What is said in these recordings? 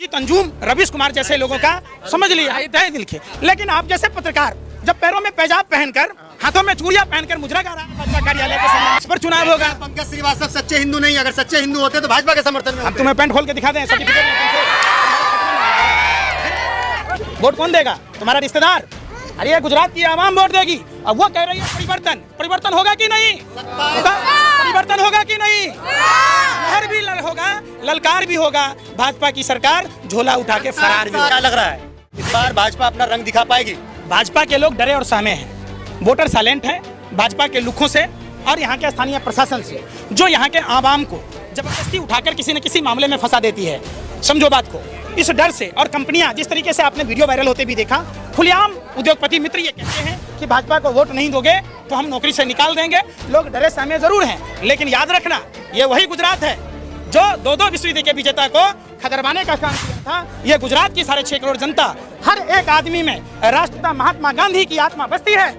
तंजूम रवीश कुमार जैसे लोगों का समझ लिया तहे दिल के, लेकिन आप जैसे पत्रकार जब पैरों में पैजाब पहनकर हाथों में चूड़ियां पहनकर मुजरा गा रहा है भाजपा कार्यालय के सामने, इस पर चुनाव होगा। पंकज श्रीवास्तव सच्चे हिंदू नहीं, अगर सच्चे हिंदू होते तो भाजपा के समर्थन में हम तुम्हें पैंट खोल के दिखा दें सर्टिफिकेट। वोट कौन देगा? तुम्हारा रिश्तेदार। अरे ये गुजरात की आवाम वोट देगी। अब वो कह रही है परिवर्तन होगा कि नहीं? परिवर्तन होगा कि नहीं? लहर भी होगा, ललकार भी होगा, भाजपा की सरकार झोला उठा के फरार भी। क्या लग रहा है इस बार भाजपा अपना रंग दिखा पाएगी? भाजपा के लोग डरे और सहमे हैं, वोटर साइलेंट है भाजपा के लुकों से और यहाँ के स्थानीय प्रशासन से, जो यहाँ के आवाम को जबरदस्ती उठाकर किसी न किसी मामले में फंसा देती है। समझो बात को, इस डर से। और कंपनियां जिस तरीके से आपने वीडियो वायरल होते भी देखा, खुलेआम उद्योगपति मित्र ये कहते हैं कि भाजपा को वोट नहीं दोगे तो हम नौकरी से निकाल देंगे। लोग डरे सहमे जरूर हैं, लेकिन याद रखना ये वही गुजरात है जो दो विश्वविद्यालय के विजेता को खदरवाने का काम किया था। ये गुजरात की 6.5 करोड़ जनता, हर एक आदमी में राष्ट्रपिता महात्मा गांधी की आत्मा बसती है,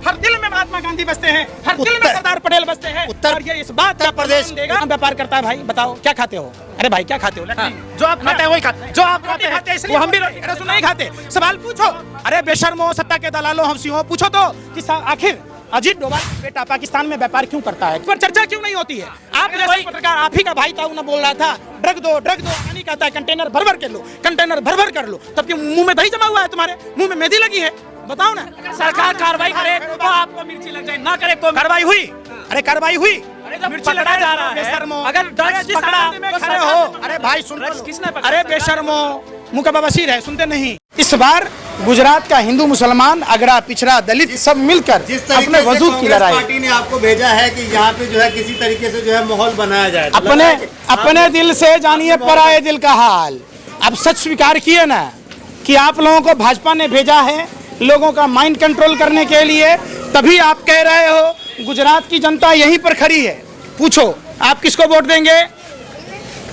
हर दिल में महात्मा गांधी बसते हैं, हर दिल में सरदार पटेल बसते हैं। और ये इस बात का प्रदेश देगा। व्यापार करता है भाई, बताओ क्या खाते हो? अरे भाई क्या खाते हो? जो आप खाते हैं वही खाते हैं, जो आप खाते हैं इसलिए हम भी नहीं खाते। सवाल पूछो, अरे बेशर्मो सत्ता के दलालों हम सिंहो, पूछो तो कि आखिर अजीत डोभाल बेटा पाकिस्तान में व्यापार क्यों करता है, पर चर्चा क्यों नहीं होती है? आप जैसे पत्रकार, आप ही का भाई था, उन्हें बोल रहा था ड्रग दो नहीं कहता है, कंटेनर भर के लो, कंटेनर भर कर लो, तब क्यों मुंह में दही जमा हुआ है, तुम्हारे मुंह में मेहंदी लगी है? बताओ ना। सरकार कार्रवाई करे तो आपको मिर्ची लग जाए, ना करे तो कार्रवाई हुई। अरे कार्रवाई हुई, मिर्ची लगाया जा रहा है। अगर ड्रग्स पकड़ा तो खड़े हो। अरे भाई सुन, अरे बेशर्मो मुंह का बवासीर है, सुनते नहीं। इस बार गुजरात का हिंदू मुसलमान अगड़ा पिछड़ा दलित सब मिलकर अपने वजूद की लड़ाई। पार्टी ने आपको भेजा है कि यहाँ पे जो है किसी तरीके से जो है माहौल बनाया जाए, अपने दिल से जानिए पराये दिल का हाल। अब सच स्वीकार किए ना कि आप लोगों को भाजपा ने भेजा है लोगों का माइंड कंट्रोल करने के लिए, तभी आप कह रहे हो गुजरात की जनता यहीं पर खड़ी है। पूछो आप किसको वोट देंगे?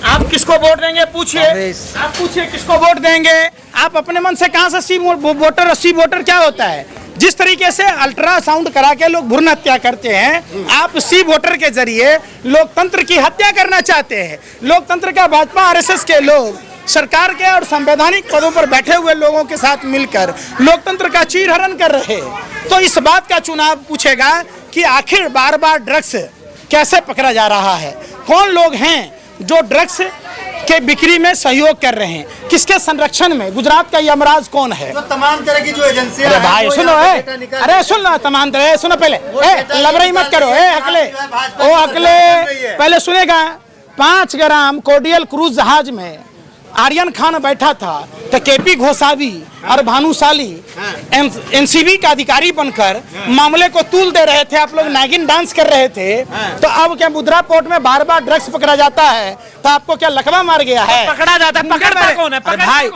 आप किसको वोट देंगे? पूछिए, आप पूछिए किसको वोट देंगे? आप अपने मन से कहां से 80 वोटर क्या होता है? जिस तरीके से अल्ट्रासाउंड करा के लोग भ्रूण हत्या करते हैं, आप 80 वोटर के जरिए लोकतंत्र की हत्या करना चाहते हैं। लोकतंत्र का भाजपा आरएसएस के लोग सरकार के और संवैधानिक पदों पर बैठे हुए लोगों के साथ मिलकर लोकतंत्र का चीरहरण कर रहे हैं। तो इस बात का चुनाव पूछेगा कि आखिर बार बार ड्रग्स कैसे पकड़ा जा रहा है? कौन लोग हैं जो ड्रग्स के बिक्री में सहयोग कर रहे हैं? किसके संरक्षण में? गुजरात का यमराज कौन है? तो तमाम तरह की जो एजेंसियां हैं, भाई सुनो, अरे सुन लो, तमाम तरह सुनो, पहले लबरई मत करो, अकले पहले सुनेगा। 5 ग्राम कोडियल क्रूज जहाज में आर्यन खान बैठा था तो केपी घोसावी और भानुशाली एनसीबी का अधिकारी बनकर मामले को तूल दे रहे थे। आप लोग नागिन डांस कर रहे थे। तो अब क्या मुद्रा पोर्ट में बार बार ड्रग्स पकड़ा जाता है तो आपको क्या लकवा मार गया है? पकड़ा जाता है, पकड़ता कौन है? भाई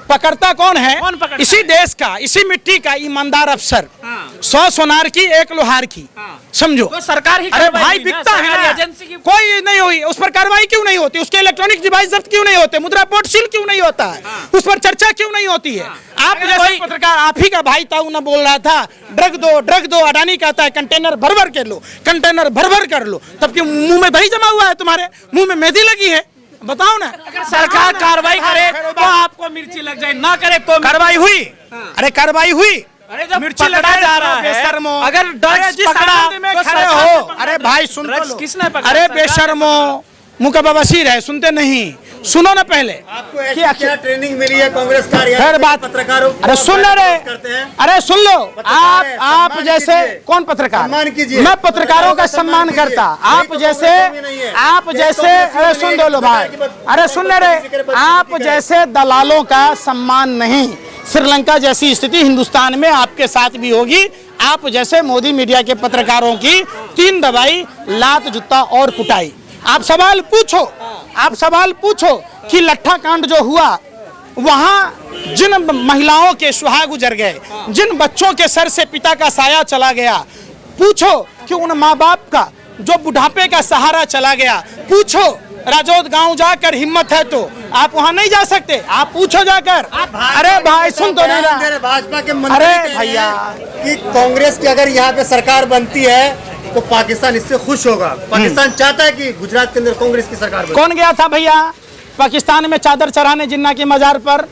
पकड़ता कौन है? इसी देश का, इसी मिट्टी का ईमानदार अफसर, 100 सोनार की 1 लोहार की, समझो तो सरकार ही। अरे भाई बिकता है, कोई नहीं हुई, उस पर कार्रवाई क्यों नहीं होती? उसके इलेक्ट्रॉनिक डिवाइस जब्त क्यों नहीं होते? मुद्रा पोर्ट सील क्यों नहीं होता है? उस पर चर्चा क्यों नहीं होती है? आप जैसे पत्रकार, आप ही का भाई था, उन्हें बोल रहा था ड्रग दो, अडानी कहता है कंटेनर भर के लो, कंटेनर भर कर लो, तब क्यों मुंह में दही जमा हुआ है, तुम्हारे मुंह में मेहंदी लगी है? बताओ ना। अगर सरकार कार्रवाई करे तो आपको मिर्ची लग जाए, ना करे तो कार्रवाई हुई। अरे कार्रवाई हुई, मिर्ची लगाया जा रहा है। अगर ड्रग्स पकड़ा तो खड़े हो। अरे भाई सुन, किसने पकड़ा? अरे बेशर्मो मुंह का बवासीर है, सुनते नहीं। सुनो ना पहले, आपको क्या ट्रेनिंग मिली है कांग्रेस पत्रकारों? अरे सुन रहे, अरे सुन लो, आप जैसे कौन पत्रकार? सम्मान कीजिए। मैं पत्रकारों का सम्मान करता। आप जैसे अरे सुन दो लो भाई, अरे सुन रहे, आप जैसे दलालों का सम्मान नहीं। श्रीलंका जैसी स्थिति हिंदुस्तान में आपके साथ भी होगी। आप जैसे मोदी मीडिया के पत्रकारों की 3 दवाई, लात, जूता और कुटाई। आप सवाल पूछो कि लट्ठा कांड जो हुआ, वहां जिन महिलाओं के सुहाग गुजर गए, जिन बच्चों के सर से पिता का साया चला गया, पूछो कि उन माँ बाप का जो बुढ़ापे का सहारा चला गया, पूछो राजौद गांव जाकर, हिम्मत है तो आप वहां नहीं जा सकते? आप पूछो जाकर। अरे भाई सुन तो नहीं रहा। भाजपा के मंत्री, अरे भैया, कि कांग्रेस की अगर यहाँ पे सरकार बनती है तो पाकिस्तान इससे खुश होगा। पाकिस्तान चाहता है कि गुजरात के अंदर कांग्रेस की सरकार बने। कौन गया था भैया? पाकिस्तान में चादर चढ़ाने जिन्ना की मजार पर?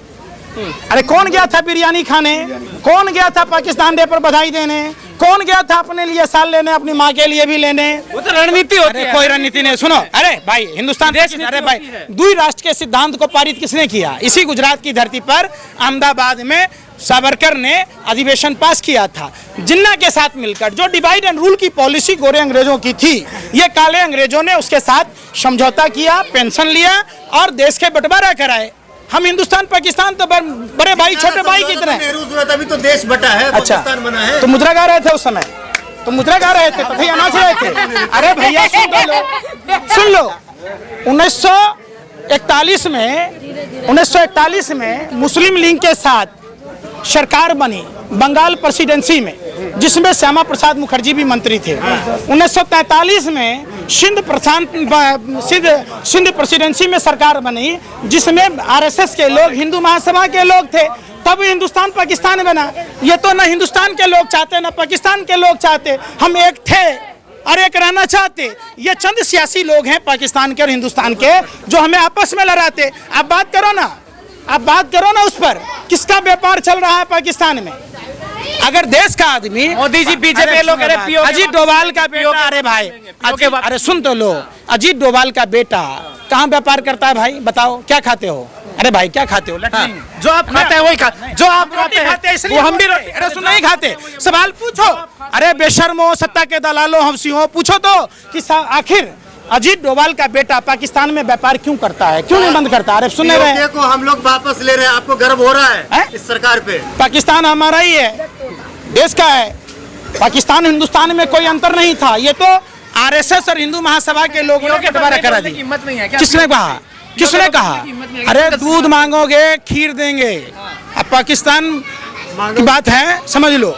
अरे कौन गया था बिरयानी खाने? कौन गया था पाकिस्तान डे पर बधाई देने? कौन गया था अपने लिए साल लेने, अपनी माँ के लिए भी लेने? वो तो रणनीति होती है। कोई रणनीति नहीं। सुनो, अरे भाई हिंदुस्तान, अरे भाई द्वि राष्ट्र के सिद्धांत को पारित किसने किया? इसी गुजरात की धरती पर अहमदाबाद में सावरकर ने अधिवेशन पास किया था जिन्ना के साथ मिलकर। जो डिवाइड एंड रूल की पॉलिसी गोरे अंग्रेजों की थी, ये काले अंग्रेजों ने उसके साथ समझौता किया, पेंशन लिया और देश के बंटवारा कराए। हम हिंदुस्तान पाकिस्तान तो बड़े भाई छोटे भाई की तरह। नेहरू हुआ था, अभी तो देश बटा है, अच्छा, पाकिस्तान बना है। तो मुद्रा गा रहे थे उस समय, तो मुद्रा गा रहे थे, पता ही नाच रहे थे। अरे भैया सुन लो 1941 में मुस्लिम लीग के साथ सरकार बनी बंगाल प्रेसिडेंसी में, जिसमें श्यामा प्रसाद मुखर्जी भी मंत्री थे। 1943 में सिंध प्रेसिडेंसी में सरकार बनी, जिसमें आरएसएस के लोग, हिंदू महासभा के लोग थे। तब हिंदुस्तान पाकिस्तान बना। ये तो ना हिंदुस्तान के लोग चाहते ना पाकिस्तान के लोग चाहते, हम एक थे और एक रहना चाहते। ये चंद सियासी लोग हैं पाकिस्तान के और हिंदुस्तान के, जो हमें आपस में लड़ाते। आप बात करो ना, आप बात करो ना उस पर, किसका व्यापार चल रहा है पाकिस्तान में? अगर देश का आदमी, मोदी जी बीजेपी लोग, अजीत डोभाल का बेटा, अरे भाई अरे सुन तो लो, अजीत डोभाल का बेटा कहाँ व्यापार करता है भाई? बताओ क्या खाते हो? अरे भाई क्या खाते हो? जो आप खाते हैं वही खाते, जो आप खाते हैं वो हम भी रोटी। अरे सुन, नहीं खाते। सवाल पूछो। अरे बेशर्मो, सत्ता के दलालों, हमसियों, पूछो तो कि आखिर अजीत डोभाल का बेटा पाकिस्तान में व्यापार क्यों करता है, क्यों नहीं बंद करता? अरे सुन रहे हैं को हम लोग वापस ले रहे हैं, आपको गर्व हो रहा है इस सरकार पे? पाकिस्तान हमारा ही है, देश का है। पाकिस्तान हिंदुस्तान में कोई अंतर नहीं था। ये तो आरएसएस और हिंदू महासभा के लोगों ने बंटवारा करा दी। हिम्मत नहीं है क्या? किसने कहा? किसने कहा? अरे दूध मांगोगे खीर देंगे। अब पाकिस्तान की बात है, समझ लो।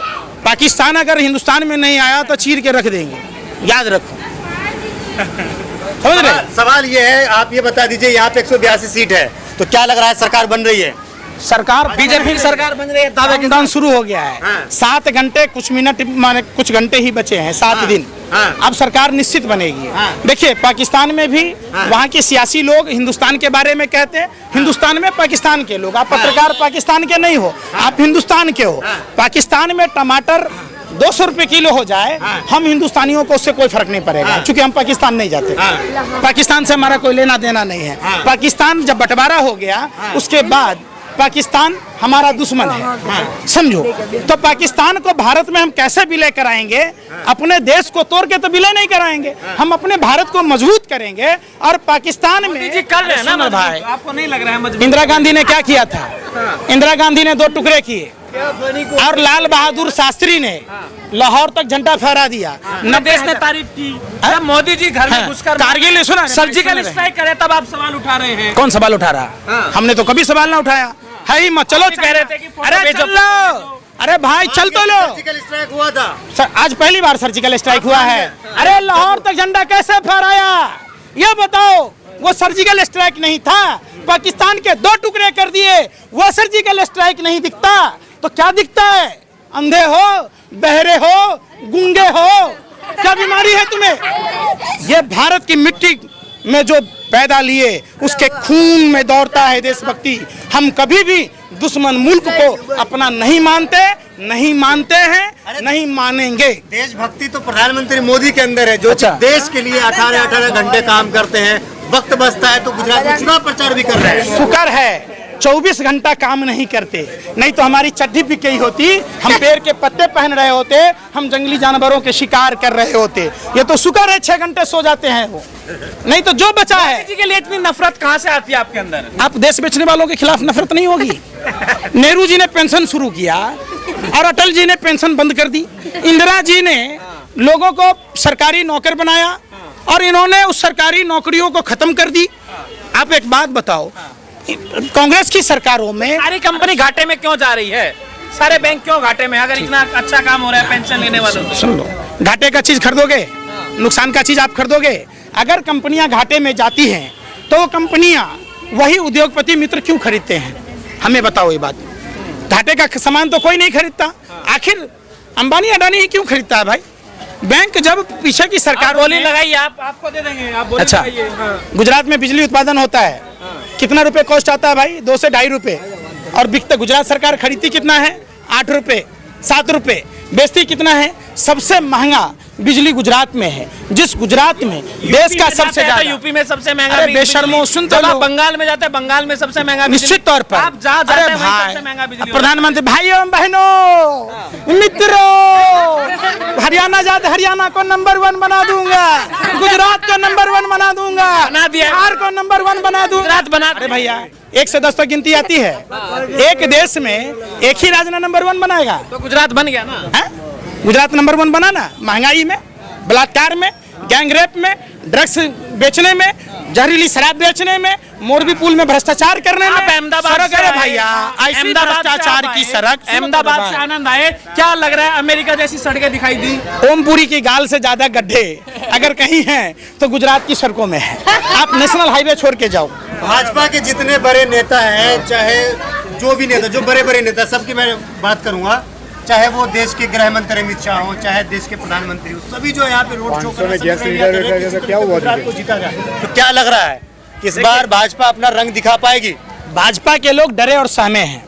पाकिस्तान अगर हिंदुस्तान में नहीं आया तो चीर के रख देंगे, याद रखो। समझ रहे? सवाल ये है, आप ये बता दीजिए, यहाँ पे 182 सीट है, तो क्या लग रहा है सरकार बन रही है? सरकार, बीजेपी सरकार बन रही है, दावे के मतदान शुरू हो गया है। हाँ। 7 घंटे कुछ मिनट, माने कुछ घंटे ही बचे हैं, 7 दिन। हाँ। अब सरकार निश्चित बनेगी। हाँ। देखिए पाकिस्तान में भी वहाँ के सियासी लोग हिंदुस्तान के बारे में कहते हैं, हिंदुस्तान में पाकिस्तान के लोग। आप पत्रकार पाकिस्तान के नहीं हो, आप हिंदुस्तान के हो। पाकिस्तान में टमाटर 200 रुपए किलो हो जाए, हम हिंदुस्तानियों को उससे कोई फर्क नहीं पड़ेगा, क्योंकि हम पाकिस्तान नहीं जाते। पाकिस्तान से हमारा कोई लेना देना नहीं है। पाकिस्तान जब बंटवारा हो गया, उसके बाद पाकिस्तान हमारा दुश्मन है, समझो। तो पाकिस्तान को भारत में हम कैसे विलय कराएंगे? अपने देश को तोड़ के तो विलय नहीं कराएंगे, हम अपने भारत को मजबूत करेंगे। और पाकिस्तान में जी कर रहे हैं ना भाई, आपको नहीं लग रहा है मजबूत? इंदिरा गांधी ने क्या किया था? इंदिरा गांधी ने 2 टुकड़े किए और लाल बहादुर शास्त्री ने लाहौर तक झंडा फहरा दिया। न देश ने तारीफ की। जब मोदी जी घर में घुसकर कारगिल, सुना सर्जिकल स्ट्राइक करे, तब आप सवाल उठा रहे हैं। कौन सवाल उठा रहा? हमने तो कभी सवाल ना उठाया है ही मत। चलो कह रहे थे कि अरे चल लो, अरे भाई चल तो लो। सर्जिकल स्ट्राइक हुआ था, आज पहली बार सर्जिकल स्ट्राइक हुआ है। अरे लाहौर तक झंडा कैसे फहराया ये बताओ? वो सर्जिकल स्ट्राइक नहीं था, पाकिस्तान के 2 टुकड़े कर दिए। वो सर्जिकल स्ट्राइक नहीं दिखता तो क्या दिखता है? अंधे हो, बहरे हो, गूंगे हो, क्या बीमारी है तुम्हें? ये भारत की मिट्टी में जो पैदा लिए, उसके खून में दौड़ता है देशभक्ति। हम कभी भी दुश्मन मुल्क को अपना नहीं मानते हैं, नहीं मानेंगे। देशभक्ति तो प्रधानमंत्री मोदी के अंदर है, जो अच्छा। देश के लिए 18-18 घंटे काम करते हैं। वक्त बचता है तो गुजरात में चुनाव प्रचार भी कर रहे हैं। शुक्र है 24 घंटा काम नहीं करते, नहीं तो हमारी चड्डी भी गई होती, हम पेड़ के पत्ते पहन रहे होते, हम जंगली जानवरों के शिकार कर रहे होते। ये तो शुक्र है 6 घंटे सो जाते हैं वो, नहीं तो जो बचा है। मोदी जी के लिए इतनी नफरत कहाँ से आती है आपके अंदर? आप देश बेचने वालों के खिलाफ नफरत नहीं होगी? नेहरू जी ने पेंशन शुरू किया और अटल जी ने पेंशन बंद कर दी। इंदिरा जी ने लोगों को सरकारी नौकर बनाया और इन्होंने उस सरकारी नौकरियों को खत्म कर दी। आप एक बात बताओ, कांग्रेस की सरकारों में सारी कंपनी घाटे में क्यों जा रही है? सारे बैंक क्यों घाटे में, अगर इतना अच्छा काम हो रहा है पेंशन लेने वालों से? सुन लो, घाटे का चीज खरीदोगे, नुकसान का चीज आप खरीदोगे। अगर कंपनियां घाटे में जाती हैं तो वो कंपनियां वही उद्योगपति मित्र क्यों खरीदते हैं? हमें बताओ ये बात। घाटे का सामान तो कोई नहीं खरीदता, आखिर अंबानी अडानी ही क्यों खरीदता है भाई? बैंक जब पीछे की सरकार बोली लगाइए, आपको दे देंगे, आप बोली अच्छा लगाइए। गुजरात में बिजली उत्पादन होता है, कितना रुपए कॉस्ट आता है भाई? 2 से 2.5 रुपए। और बिकता गुजरात सरकार खरीदती कितना है? 8 रुपए, 7 रुपए। बेचती कितना है? सबसे महंगा बिजली गुजरात में है। जिस गुजरात में देश का सबसे ज्यादा, यूपी में सबसे महंगा। अरे बेशर्मो, सुन तो लो। बंगाल में जाते हैं, बंगाल में सबसे महंगा। निश्चित तौर पर आप जहाँ जाते हैं वहीं सबसे महंगा बिजली। प्रधानमंत्री भाइयों बहनों मित्रों, हरियाणा जाते, हरियाणा को नंबर 1 बना दूंगा, गुजरात को नंबर 1 बना दूंगा, बना दिया, बिहार को नंबर 1 बना दूंगा, गुजरात बना। अरे भैया 1 से 10 तक गिनती आती है। एक देश में एक ही राज्य नंबर 1 बनाएगा तो गुजरात बन गया ना। है? गुजरात नंबर 1 बना ना। महंगाई में, बलात्कार में, गैंगरेप में, ड्रग्स बेचने में, जहरीली शराब बेचने में, मोरबी पुल में भ्रष्टाचार करने में। अहमदाबाद से भैया ऐसी भ्रष्टाचार की सड़क। अहमदाबाद से आनंद आए, क्या लग रहा है? अमेरिका जैसी सड़कें दिखाई दी। ओमपुरी की गाल से ज्यादा गड्ढे अगर कहीं हैं तो गुजरात की सड़कों में है। आप नेशनल हाईवे छोड़ के जाओ। भाजपा के जितने बड़े नेता हैं, चाहे जो भी नेता, जो बड़े बड़े नेता, सबकी मैं बात करूंगा, चाहे वो देश के गृह मंत्री अमित शाह हो, चाहे देश के प्रधानमंत्री हो, सभी जो यहाँ पे रोड शो कर रहे हैं, क्या हुआ को जीता जाए। तो क्या लग रहा है कि इस बार भाजपा अपना रंग दिखा पाएगी? भाजपा के लोग डरे और सहमे हैं।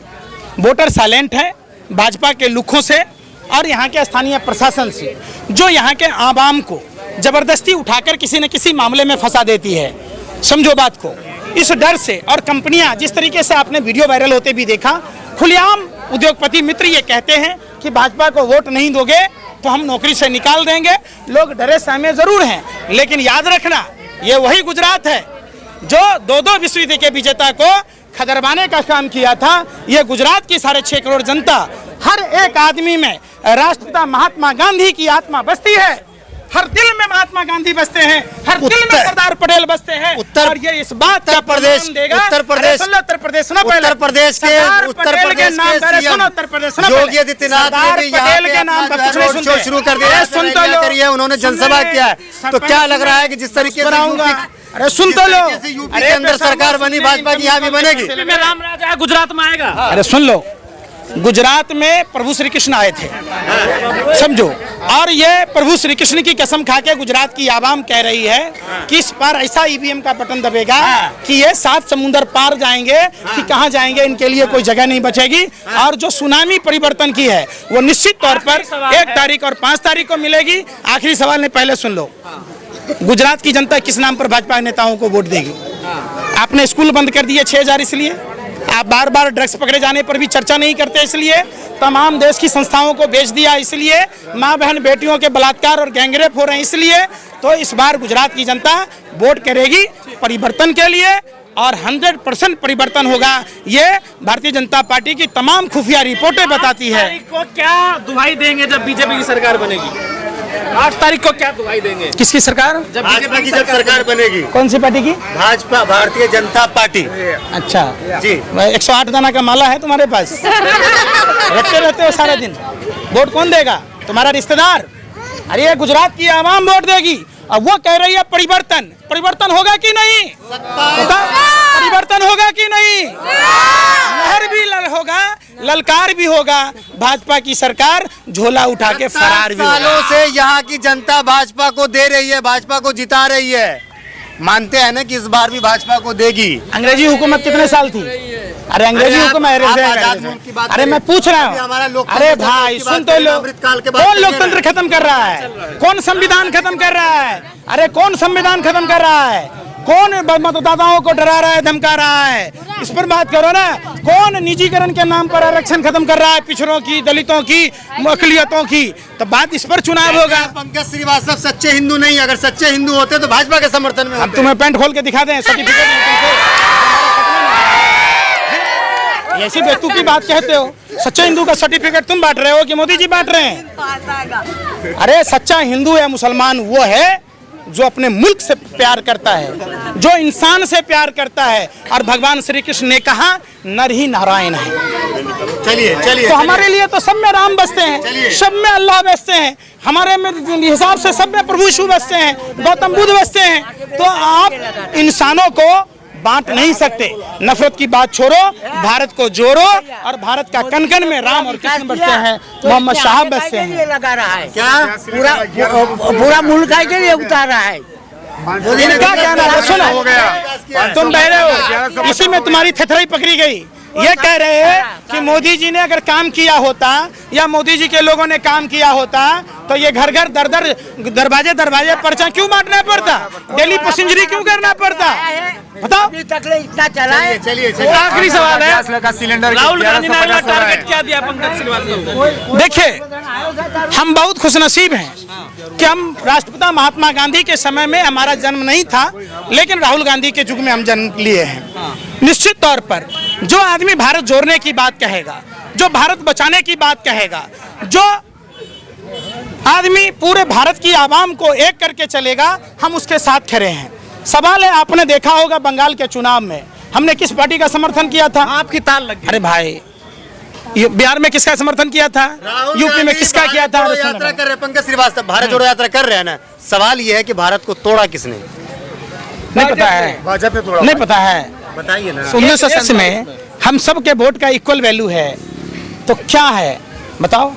वोटर साइलेंट है भाजपा के लुखों से और यहाँ के स्थानीय प्रशासन से, जो यहाँ के आवाम को जबरदस्ती उठाकर किसी न किसी मामले में फंसा देती है। समझो बात को। इस डर से और कंपनियां, जिस तरीके से आपने वीडियो वायरल होते भी देखा, खुलेआम उद्योगपति मित्र ये कहते हैं कि भाजपा को वोट नहीं दोगे तो हम नौकरी से निकाल देंगे। लोग डरे सहमे जरूर हैं, लेकिन याद रखना ये वही गुजरात है जो 2-2 विश्वविद्यालय के विजेता को खदरवाने का काम किया था। ये गुजरात की 6.5 करोड़ जनता, हर एक आदमी में राष्ट्रपिता महात्मा गांधी की आत्मा बसती है। हर दिल में महात्मा गांधी बसते हैं, हर दिल में सरदार पटेल बसते हैं। और ये इस बात का प्रदेश देगा। उत्तर प्रदेश के उत्तर प्रदेश के सीएम योगी आदित्यनाथ ने भी यहाँ पे अपना रोड शो शुरू कर दिया। सुन तो लो, उन्होंने जनसभा किया है। तो क्या लग रहा है कि जिस तरीके से अरे सुन तो लो, यूपी के अंदर सरकार बनी, भाजपा की यहाँ भी बनेगी। राम राजा गुजरात में आएगा। अरे सुन लो, गुजरात में प्रभु श्री कृष्ण आए थे, समझो। और ये प्रभु श्री कृष्ण की कसम खा के गुजरात की आवाम कह रही है कि इस बार ऐसा ईवीएम का बटन दबेगा कि ये 7 समुंदर पार जाएंगे कि कहां जाएंगे, इनके लिए कोई जगह नहीं बचेगी। और जो सुनामी परिवर्तन की है वो निश्चित तौर पर 1 तारीख और 5 तारीख को मिलेगी। आखिरी सवाल ने पहले सुन लो, गुजरात की जनता किस नाम पर भाजपा नेताओं को वोट देगी? आपने स्कूल बंद कर दिए 6,000 इसलिए, आप बार बार ड्रग्स पकड़े जाने पर भी चर्चा नहीं करते इसलिए, तमाम देश की संस्थाओं को बेच दिया इसलिए, माँ बहन बेटियों के बलात्कार और गैंगरेप हो रहे हैं इसलिए। तो इस बार गुजरात की जनता वोट करेगी परिवर्तन के लिए और 100% परिवर्तन होगा। ये भारतीय जनता पार्टी की तमाम खुफिया रिपोर्टें बताती है। 8 तारीख को क्या दुहाई देंगे जब बीजेपी की सरकार बनेगी? 8 तारीख को क्या दुहाई देंगे? किसकी सरकार? जब भाजपा की जब सरकार बनेगी। कौन सी पार्टी की? भाजपा, भारतीय जनता पार्टी। अच्छा जी, 108 दाना का माला है तुम्हारे पास, रखते रहते हो सारा दिन। वोट कौन देगा? तुम्हारा रिश्तेदार। अरे ये गुजरात की आवाम वोट देगी। अब वो कह रही है परिवर्तन, परिवर्तन होगा कि नहीं? परिवर्तन होगा कि नहीं? लहर भी होगा, ललकार भी होगा, भाजपा की सरकार झोला उठा के फरार भी होगा। सालों से यहाँ की जनता भाजपा को दे रही है, भाजपा को जिता रही है। मानते हैं ना कि इस बार भी भाजपा को देगी। अंग्रेजी हुकूमत कितने साल थी? अरे अंग्रेजी हुकूमत, अरे मैं पूछ रहा हूँ। अरे भाई सुन तो लो, कौन लोकतंत्र खत्म कर रहा है? कौन संविधान खत्म कर रहा है? अरे कौन संविधान खत्म कर रहा है? कौन मतदाताओं को डरा रहा है, धमका रहा है? इस पर बात करो ना। कौन निजीकरण के नाम पर आरक्षण खत्म कर रहा है, पिछड़ों की, दलितों की, अकलियतों की? तो बात इस पर चुनाव होगा। पंकज श्रीवास्तव सच्चे हिंदू नहीं, अगर सच्चे हिंदू होते तो भाजपा के समर्थन में हम तुम्हें पैंट खोल के दिखा दें, सर्टिफिकेट। ऐसी बेतुकी की बात कहते हो। सच्चे हिंदू का सर्टिफिकेट तुम बांट रहे हो कि मोदी जी बांट रहे हैं? अरे सच्चा हिंदू या मुसलमान वो है जो अपने मुल्क से प्यार करता है, जो इंसान से प्यार करता है। और भगवान श्री कृष्ण ने कहा नर ही नारायण है। चलिए तो हमारे लिए तो सब में राम बसते हैं, सब में अल्लाह बसते हैं, हमारे हिसाब से सब में प्रभु यीशु बसते हैं, गौतम बुद्ध बसते हैं। तो आप इंसानों को बांट नहीं सकते। नफरत की बात छोड़ो, भारत को जोड़ो। और भारत का कन-कन में राम और कृष्ण बसते हैं, मोहम्मद साहब बसते हैं। लगा रहा है क्या? पूरा मुल्क के लिए उतार रहा है। इनका कहना है, सुनो तुम बह रहे हो, इसी में तुम्हारी थेथराई पकड़ी गई। ये कह रहे हैं कि मोदी जी ने अगर काम किया होता या मोदी जी के लोगों ने काम किया होता तो ये घर घर दर दर दरवाजे दरवाजे पर्चा क्यों बांटना पड़ता, डेली पैसेंजरी क्यों करना पड़ता, बताओ। अभी तक इतना चला है। चलिए आखिरी सवाल है, 50 लाख का सिलेंडर राहुल गांधी ने अगला टारगेट क्या दिया पंकज श्रीवास्तव को? देखिए हम बहुत खुशनसीब हैं कि हम राष्ट्रपिता महात्मा गांधी के समय में हमारा जन्म नहीं था, लेकिन राहुल गांधी के युग में हम जन्म लिए हैं। निश्चित तौर पर जो आदमी भारत जोड़ने की बात कहेगा, जो भारत बचाने की बात कहेगा, जो आदमी पूरे भारत की आवाम को एक करके चलेगा, हम उसके साथ खड़े हैं। सवाल है, आपने देखा होगा बंगाल के चुनाव में हमने किस पार्टी का समर्थन किया था? आपकी ताल लग गई। अरे भाई, बिहार में किसका समर्थन किया था? यूपी में किसका किया था? यात्रा कर रहे हैं पंकज श्रीवास्तव, भारत जोड़ो यात्रा कर रहे हैं ना। सवाल ये है कि भारत को तोड़ा किसने? नहीं पता है, भाजपा ने तोड़ा। नहीं पता है। बताइए ना। 1980 में हम सब के वोट का इक्वल वैल्यू है, तो क्या है बताओ?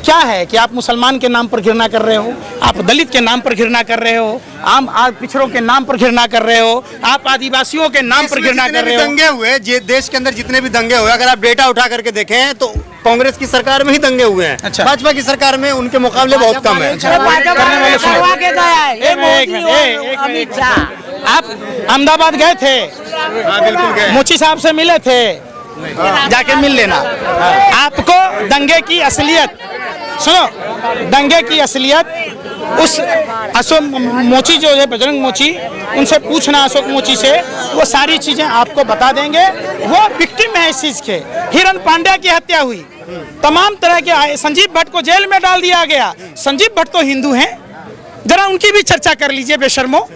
क्या है कि आप मुसलमान के नाम पर घृणा कर रहे हो, आप दलित के नाम पर घृणा कर रहे हो, आप पिछड़ों के नाम पर घृणा कर रहे हो, आप आदिवासियों के नाम पर घृणा कर रहे हो। दंगे हुए देश के अंदर, जितने भी दंगे हुए, अगर आप डेटा उठा करके देखें तो कांग्रेस की सरकार में ही दंगे हुए हैं। अच्छा। भाजपा की सरकार में उनके मुकाबले बहुत कम है। अमित शाह आप अहमदाबाद गए थे? हाँ बिल्कुल गए। मोची साहब से मिले थे? जाके मिल लेना। आपको दंगे की असलियत सुनो, दंगे की असलियत उस अशोक मोची जो है, बजरंग मोची, उनसे पूछना अशोक मोची से, वो सारी चीजें आपको बता देंगे। वो विक्टिम है इस चीज के। हिरन पांड्या की हत्या हुई, तमाम तरह के, संजीव भट्ट को जेल में डाल दिया गया। संजीव भट्ट तो हिंदू हैं, जरा उनकी भी चर्चा कर लीजिए बेशर्मो,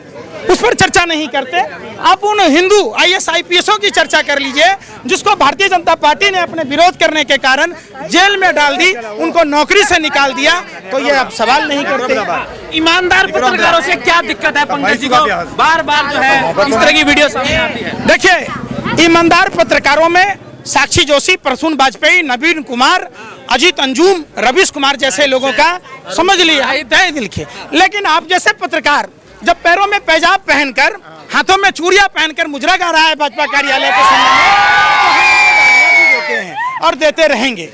उस पर चर्चा नहीं करते। आप उन हिंदू IAS IPSओं की चर्चा कर लीजिए जिसको भारतीय जनता पार्टी ने अपने विरोध करने के कारण जेल में डाल दी, उनको नौकरी से निकाल दिया, तो ये अब सवाल नहीं करते। ईमानदार पत्रकारों से क्या दिक्कत है पंकज जी को? बार बार जो है इस तरह की वीडियो सामने आती है। देखिए, ईमानदार पत्रकारों में साक्षी जोशी, प्रसून वाजपेयी, नवीन कुमार, अजीत अंजुम, रवीश कुमार जैसे लोगों का समझ लिया तय दिल के। लेकिन आप जैसे पत्रकार जब पैरों में पैजाब पहनकर, हाथों में चूड़ियां पहनकर मुजरा गा रहा है भाजपा कार्यालय के सामने, तो हम भी देते हैं और देते रहेंगे।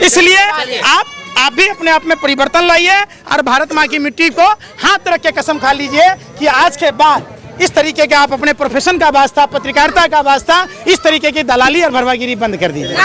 इसलिए आप भी अपने आप में परिवर्तन लाइए और भारत माँ की मिट्टी को हाथ रख के कसम खा लीजिए कि आज के बाद इस तरीके का आप अपने प्रोफेशन का वास्ता, पत्रकारिता का वास्ता, इस तरीके की दलाली और भरवागिरी बंद कर दीजिए।